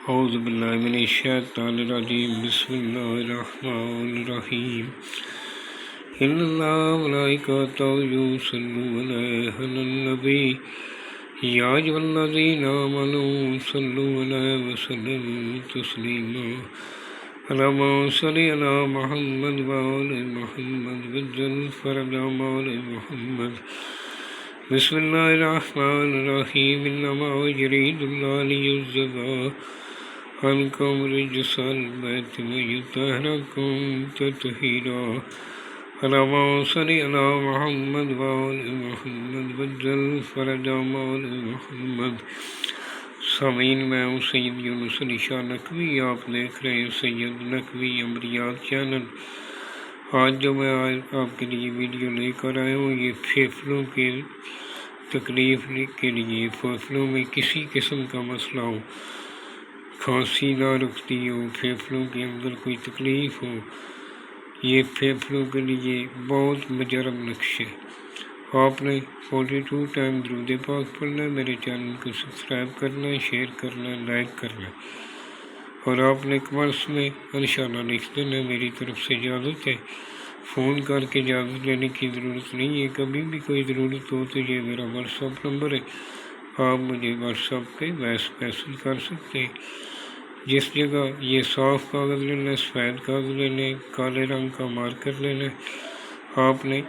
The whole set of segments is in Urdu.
اعوذ باللہ من الشیطان الرجیم بسم اللہ الرحمن الرحیم ان اللہ ملائکتہ یصلون علی النبی یا ایھا الذین آمنوا صلوا علیہ وسلموا تسلیما اللہم صل علی محمد وآل محمد وعجل فرج آل محمد بسم اللہ الرحمن الرحیم انما یرید اللہ لیذھب عنکم رجس البیت ویطہرکم تطہیرا اللہم صل علی محمد وآل محمد وعجل فرج آل محمد۔ سامعین، میں ہوں سید یونس علی شاہ نقوی، آپ دیکھ رہے ہیں سید نقوی عمریات چینل۔ آج جو میں آپ کے لیے ویڈیو لے کر آیا ہوں، یہ پھیپھڑوں کے تکلیف کے لیے، پھیپھڑوں میں کسی قسم کا مسئلہ ہو، کھانسی نہ رکتی ہو، پھیپھڑوں کے اندر کوئی تکلیف ہو، یہ پھیپھڑوں کے لیے بہت مجرب نسخہ ہے۔ آپ نے 42 ٹائم درود پاک پڑھنا ہے، میرے چینل کو سبسکرائب کرنا ہے، شیئر کرنا ہے، لائک کرنا ہے، اور آپ نے کمنٹس میں انشاءاللہ لکھ دینا ہے۔ میری طرف سے اجازت ہے، فون کر کے اجازت لینے کی ضرورت نہیں ہے۔ کبھی بھی کوئی ضرورت ہو تو یہ میرا واٹس ایپ نمبر ہے، آپ مجھے واٹس ایپ پہ میسج کر سکتے ہیں۔ جس جگہ یہ صاف کاغذ لینا ہے، سفید کاغذ لینا ہے، کالے رنگ کا مارکر لینا ہے۔ آپ نے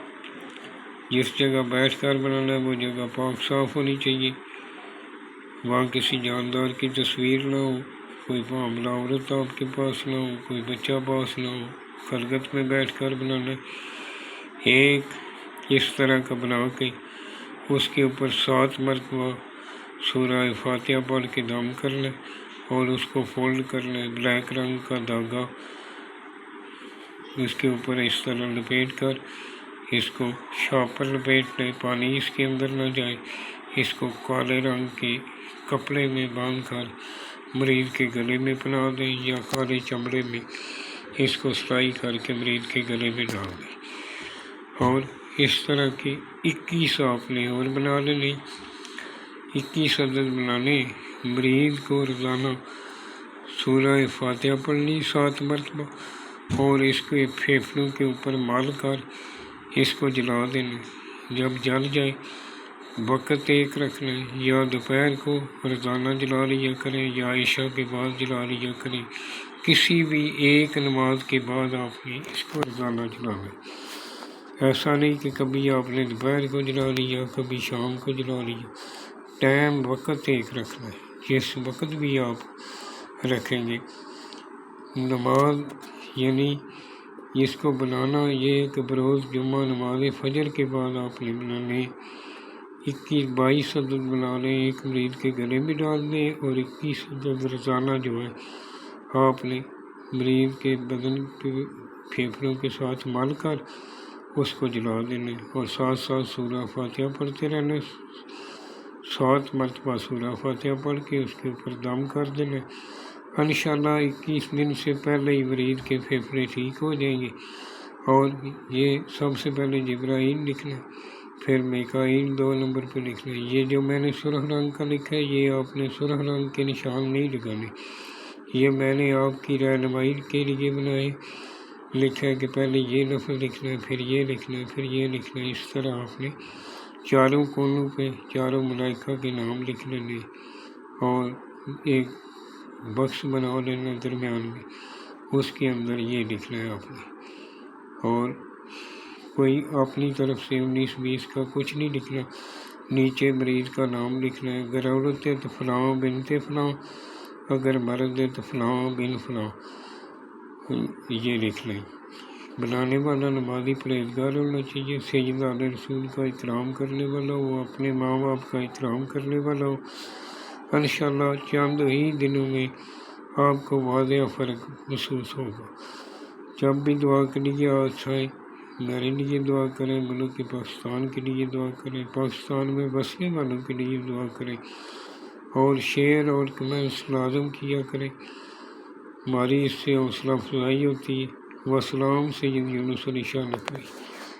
جس جگہ بیٹھ کر بنانا ہے وہ جگہ پاک صاف ہونی چاہیے، وہاں کسی جاندار کی تصویر نہ ہو، کوئی حاملہ عورت آپ کے پاس نہ ہو، کوئی بچہ پاس نہ ہو، خلوت میں بیٹھ کر بنانا ہے۔ ایک اس طرح کا بنا کے اس کے اوپر 7 مرتبہ سورہ فاتحہ پڑھ کے دم کرنا ہے، اور اس کو فولڈ کرنا ہے۔ بلیک رنگ کا دھاگا اس کے اوپر اس طرح لپیٹ کر اس کو شاپر لپیٹ لیں، پانی اس کے اندر نہ جائے۔ اس کو کالے رنگ کے کپڑے میں باندھ کر مریض کے گلے میں پہنا دیں، یا کالے چمڑے میں اس کو سلائی کر کے مریض کے گلے میں ڈال دیں۔ اور اس طرح کے 21 آپ نے اور بنا لینے، 21 عدد بنانے۔ مریض کو روزانہ سورہ فاتحہ پڑھنی 7 مرتبہ، اور اس کو پھیپھڑوں کے اوپر مال کر اس کو جلا دینا۔ جب جل جائے وقت ایک رکھنا ہے، یا دوپہر کو روزانہ جلا لیا کریں، یا عشاء کے بعد جلا لیا کریں۔ کسی بھی ایک نماز کے بعد آپ نے اس کو روزانہ جلانا ہے۔ ایسا نہیں کہ کبھی آپ نے دوپہر کو جلا لیا، کبھی شام کو جلا لیا۔ ٹائم وقت ایک رکھنا ہے، جس وقت بھی آپ رکھیں گے نماز، یعنی اس کو بنانا یہ کہ بروز جمعہ نماز فجر کے بعد آپ نے بنانے 22 عدد بنا لیں، ایک مریض کے گلے میں ڈال دیں، اور 21 عدد روزانہ جو ہے آپ نے مریض کے بدن کے پھیپھڑوں کے ساتھ مل کر اس کو جلا دینا، اور ساتھ ساتھ سورہ فاتحہ پڑھتے رہنا۔ 7 مرتبہ سورہ فاتحہ پڑھ کے اس کے اوپر دم کر دینا۔ انشاءاللہ 21 دن سے پہلے ہی مریض کے پھیپھڑے ٹھیک ہو جائیں گے۔ اور یہ سب سے پہلے جبرائیل لکھنا ہے، پھر میکائیل 2 نمبر پہ لکھنا ہے۔ یہ جو میں نے سرخ رنگ کا لکھا ہے، یہ آپ نے سرخ رنگ کے نشان نہیں لگانے، یہ میں نے آپ کی رہنمائی کے لیے بنائے۔ لکھا ہے کہ پہلے یہ لفظ لکھنا ہے، پھر یہ لکھنا ہے، پھر یہ لکھنا ہے۔ اس طرح آپ نے چاروں کونوں پہ چاروں ملائکہ کے نام لکھ لینے، اور ایک باکس بنا لینا درمیان میں، اس کے اندر یہ لکھنا ہے آپ نے۔ اور کوئی اپنی طرف سے 19-20 کا کچھ نہیں لکھنا، نیچے مریض کا نام لکھنا ہے۔ اگر عورت ہے تو فلاں بنت فلاں، اگر مرد ہے تو فلاں بن فلاں، یہ لکھ لیں۔ بنانے والا نمازی پرہیزگار ہونا چاہیے، سیدنا رسول کا احترام کرنے والا ہو، اپنے ماں باپ کا احترام کرنے والا ہو۔ انشاءاللہ چند ہی دنوں میں آپ کو واضح فرق محسوس ہوگا۔ جب بھی دعا کے لیے آئے، میرے لیے دعا کریں، ملک پاکستان کے لیے دعا کریں، پاکستان میں بسنے والوں کے لیے دعا کریں، اور شیئر اور کمنٹس لازم کیا کریں، ہماری اس سے حوصلہ افزائی ہوتی ہے۔ والسلام، سید یونس علی شاہ نقوی۔